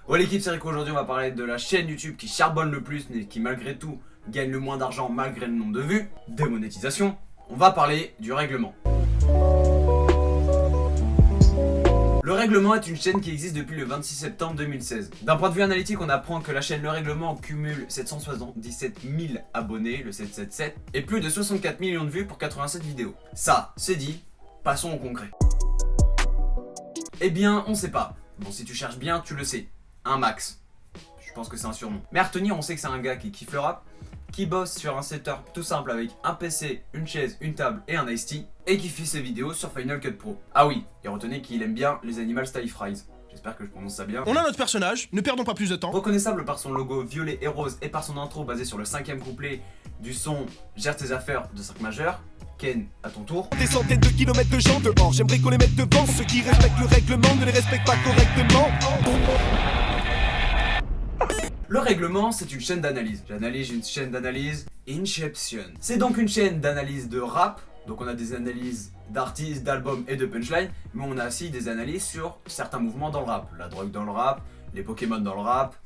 Ouais l'équipe, c'est Rico, aujourd'hui on va parler de la chaîne YouTube qui charbonne le plus mais qui malgré tout gagne le moins d'argent malgré le nombre de vues, démonétisation. On va parler du règlement. Le règlement est une chaîne qui existe depuis le 26 septembre 2016. D'un point de vue analytique, on apprend que la chaîne Le Règlement cumule 777 000 abonnés, le 777, et plus de 64 millions de vues pour 87 vidéos. Ça, c'est dit, passons au concret. Eh bien, on sait pas. Bon, si tu cherches bien, tu le sais. Un max. Je pense que c'est un surnom. Mais à retenir, on sait que c'est un gars qui kiffe le rap, qui bosse sur un setup tout simple avec un PC, une chaise, une table et un Ice Tea, et qui fait ses vidéos sur Final Cut Pro. Ah oui, et retenez qu'il aime bien les Animal Style Fries. J'espère que je prononce ça bien. On a notre personnage, ne perdons pas plus de temps. Reconnaissable par son logo violet et rose et par son intro basé sur le 5ème couplet du son Gère tes affaires de 5 majeurs. Ken, à ton tour. Des centaines de kilomètres de gens dehors, j'aimerais qu'on les mette devant. Ceux qui respectent le règlement ne les respectent pas correctement. Le règlement, c'est une chaîne d'analyse. J'analyse une chaîne d'analyse Inception. C'est donc une chaîne d'analyse de rap. Donc on a des analyses d'artistes, d'albums et de punchlines. Mais on a aussi des analyses sur certains mouvements dans le rap. La drogue dans le rap, les Pokémon dans le rap,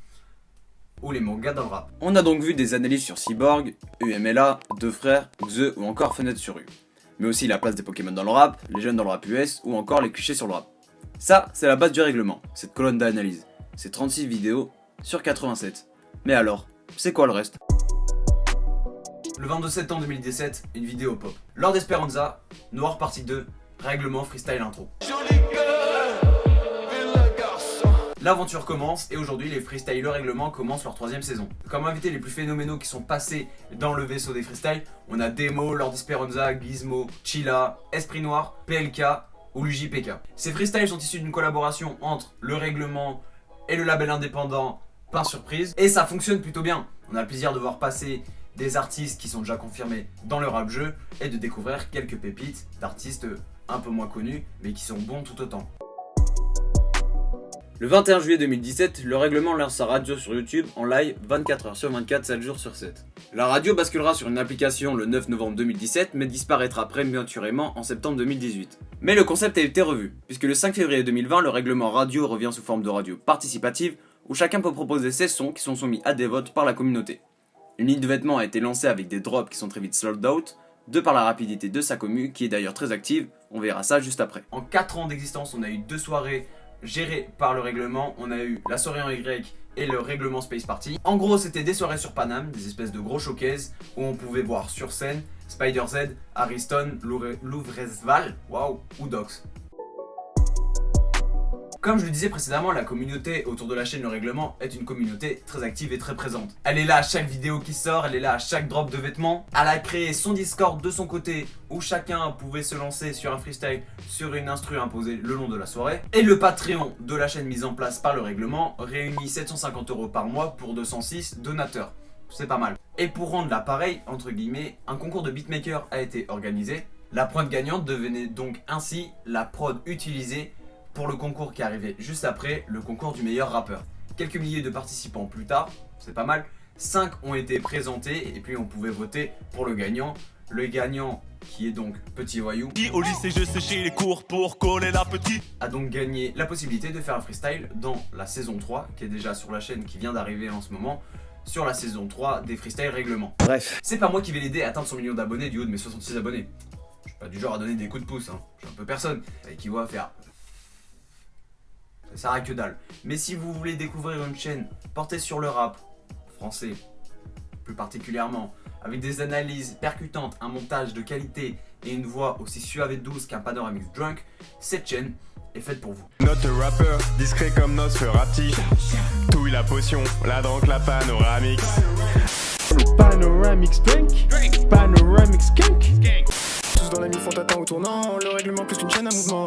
ou les mangas dans le rap. On a donc vu des analyses sur Cyborg, UMLA, Deux Frères, Xe ou encore Fenêtre sur rue. Mais aussi la place des Pokémon dans le rap, les jeunes dans le rap US ou encore les clichés sur le rap. Ça, c'est la base du règlement, cette colonne d'analyse. C'est 36 vidéos sur 87. Mais alors, c'est quoi le reste? Le 22 septembre 2017, une vidéo pop. Lord Esperanza, Noir partie 2, règlement freestyle intro. L'aventure commence et aujourd'hui les freestyles Le Règlement commencent leur 3ème saison. Comme invités les plus phénoménaux qui sont passés dans le vaisseau des freestyles, on a Demo, Lord Esperanza, Gizmo, Chilla, Esprit Noir, PLK ou l'UJPK. Ces freestyles sont issus d'une collaboration entre Le Règlement et le label indépendant Pain Surprise et ça fonctionne plutôt bien. On a le plaisir de voir passer des artistes qui sont déjà confirmés dans le rap jeu et de découvrir quelques pépites d'artistes un peu moins connus mais qui sont bons tout autant. Le 21 juillet 2017, Le Règlement lance sa radio sur YouTube en live 24h sur 24, 7 jours sur 7. La radio basculera sur une application le 9 novembre 2017 mais disparaîtra prématurément en septembre 2018. Mais le concept a été revu, puisque le 5 février 2020, Le Règlement radio revient sous forme de radio participative où chacun peut proposer ses sons qui sont soumis à des votes par la communauté. Une ligne de vêtements a été lancée avec des drops qui sont très vite sold out, de par la rapidité de sa commu qui est d'ailleurs très active, on verra ça juste après. En 4 ans d'existence, on a eu 2 soirées géré par Le Règlement, on a eu la soirée en Y et le Règlement Space Party. En gros, c'était des soirées sur Paname, des espèces de gros showcases où on pouvait voir sur scène Spider Z, Ariston, Louvrezval, waouh, ou Dox. Comme je le disais précédemment, la communauté autour de la chaîne Le Règlement est une communauté très active et très présente. Elle est là à chaque vidéo qui sort, elle est là à chaque drop de vêtements. Elle a créé son Discord de son côté où chacun pouvait se lancer sur un freestyle, sur une instru imposée le long de la soirée. Et le Patreon de la chaîne mise en place par Le Règlement réunit 750 € par mois pour 206 donateurs. C'est pas mal. Et pour rendre l'appareil, entre guillemets, un concours de beatmaker a été organisé. La prod gagnante devenait donc ainsi la prod utilisée pour le concours qui arrivait juste après, le concours du meilleur rappeur. Quelques milliers de participants plus tard, c'est pas mal, 5 ont été présentés et puis on pouvait voter pour le gagnant. Le gagnant, qui est donc Petit Voyou, Au lycée, je séchais les cours pour coller la petite. a donc gagné la possibilité de faire un freestyle dans la saison 3, qui est déjà sur la chaîne, qui vient d'arriver en ce moment, sur la saison 3 des freestyles règlement. Bref, c'est pas moi qui vais l'aider à atteindre son million d'abonnés du haut de mes 66 abonnés. Je suis pas du genre à donner des coups de pouce, hein. Je suis un peu personne, et qui va faire... Ça sert à que dalle. Mais si vous voulez découvrir une chaîne portée sur le rap français, plus particulièrement, avec des analyses percutantes, un montage de qualité et une voix aussi suave et douce qu'un Panoramix Drunk, cette chaîne est faite pour vous. Notre rappeur, discret comme notre rapti. Touille la potion, la drogue, la panoramix. Panoramix drink, Panoramix skunk. Tous dans la mine font atteint au tournant, Le Règlement plus qu'une chaîne à mouvement.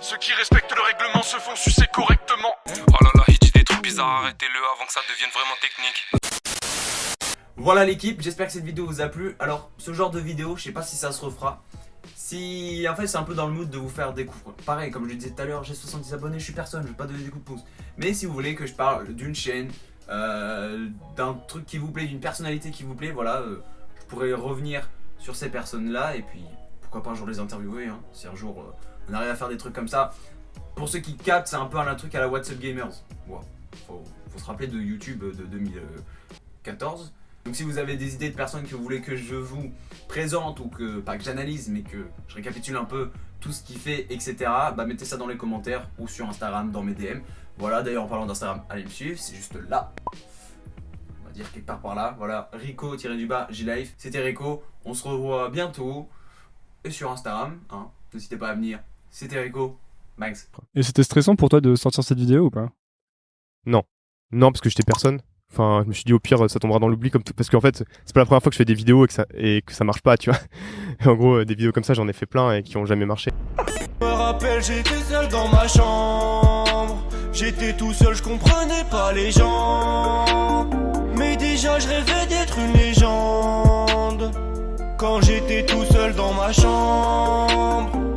Ceux qui respectent le règlement se font sucer correctement. Oh là là, il dit des trucs bizarres, arrêtez-le avant que ça devienne vraiment technique. Voilà l'équipe, j'espère que cette vidéo vous a plu. Alors, ce genre de vidéo, je sais pas si ça se refera. Si, en fait, c'est un peu dans le mood de vous faire découvrir. Pareil, comme je le disais tout à l'heure, j'ai 70 abonnés, je suis personne, je vais pas donner des coups de pouce. Mais si vous voulez que je parle d'une chaîne, d'un truc qui vous plaît, d'une personnalité qui vous plaît, voilà, je pourrais revenir sur ces personnes-là et puis pourquoi pas un jour les interviewer, hein, si un jour on arrive à faire des trucs comme ça. Pour ceux qui captent, c'est un peu un truc à la What's Up Gamers. Wow. faut se rappeler de YouTube de 2014. Donc si vous avez des idées de personnes que vous voulez que je vous présente ou que, pas que j'analyse, mais que je récapitule un peu tout ce qu'il fait, etc. Bah mettez ça dans les commentaires ou sur Instagram, dans mes DM. Voilà, d'ailleurs en parlant d'Instagram, allez me suivre, c'est juste là. On va dire quelque part par là. Voilà, Rico-J-Life, c'était Rico. On se revoit bientôt. Et sur Instagram, hein, n'hésitez pas à venir. C'était Rico, Max. Et c'était stressant pour toi de sortir cette vidéo ou pas? Non, parce que j'étais personne. Enfin, je me suis dit au pire, ça tombera dans l'oubli comme tout. Parce qu'en fait, c'est pas la première fois que je fais des vidéos et que ça marche pas, tu vois. Et en gros, des vidéos comme ça, j'en ai fait plein et qui ont jamais marché. Je me rappelle, j'étais seul dans ma chambre. J'étais tout seul, je comprenais pas les gens. Mais déjà, je rêvais d'être une légende. Quand j'étais tout seul dans ma chambre.